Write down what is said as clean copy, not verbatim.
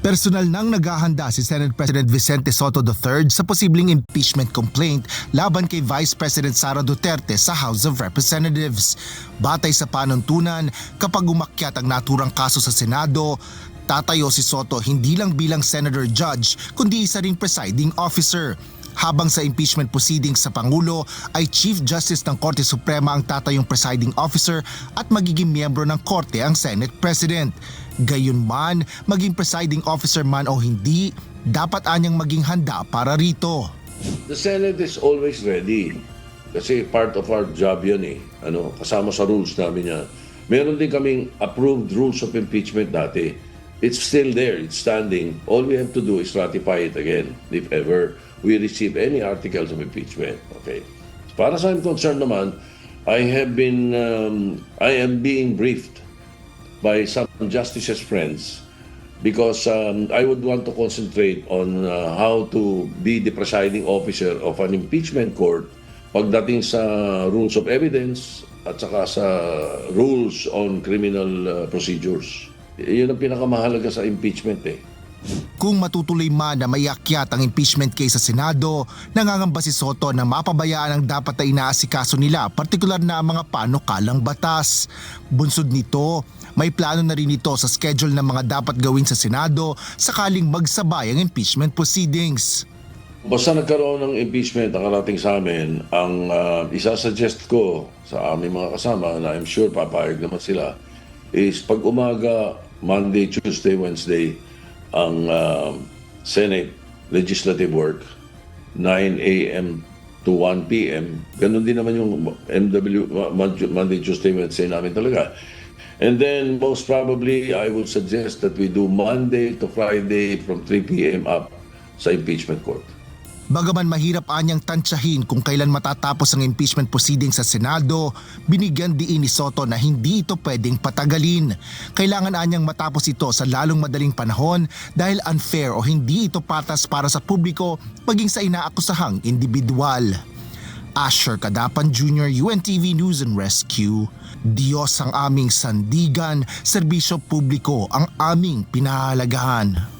Personal nang naghahanda si Senate President Vicente Sotto III sa posibleng impeachment complaint laban kay Vice President Sara Duterte sa House of Representatives. Batay sa panuntunan, kapag umakyat ang naturang kaso sa Senado, tatayo si Sotto hindi lang bilang Senator Judge kundi isa ring presiding officer. Habang sa impeachment proceedings sa Pangulo ay Chief Justice ng Korte Suprema ang tatayong presiding officer at magiging miyembro ng Korte ang Senate President. Gayunman, maging presiding officer man o hindi, dapat anyang maging handa para rito. The Senate is always ready. Kasi part of our job yan eh. Kasama sa rules namin yan. Meron din kaming approved rules of impeachment dati. It's still there, it's standing. All we have to do is ratify it again if ever we receive any articles of impeachment. Okay. Para sa concern naman, I am being briefed by some justices friends because I would want to concentrate on how to be the presiding officer of an impeachment court pagdating sa rules of evidence at saka sa rules on criminal procedures. Yun ang pinakamahalaga sa impeachment eh. Kung matutuloy man na maiakyat ang impeachment case sa Senado, nangangamba si Sotto na mapabayaan ang dapat na inaasikaso nila, partikular na ang mga panukalang batas. Bunsod nito, may plano na rin ito sa schedule ng mga dapat gawin sa Senado sakaling magsabay ang impeachment proceedings. Basta nagkaroon ng impeachment ang karating sa amin, ang isasuggest ko sa aming mga kasama na I'm sure papayag naman sila is pag umaga, Monday, Tuesday, Wednesday, ang Senate legislative work, 9 a.m. to 1 p.m. Ganun din naman yung Monday, Tuesday, Wednesday namin talaga. And then most probably, I would suggest that we do Monday to Friday from 3 p.m. up sa impeachment court. Bagaman mahirap anyang tansyahin kung kailan matatapos ang impeachment proceedings sa Senado, binigyan diin ni Sotto na hindi ito pwedeng patagalin. Kailangan anyang matapos ito sa lalong madaling panahon dahil unfair o hindi ito patas para sa publiko maging sa inaakusahang individual. Asher Cadapan Jr., UNTV News and Rescue. Diyos ang aming sandigan, serbisyo publiko ang aming pinahalagahan.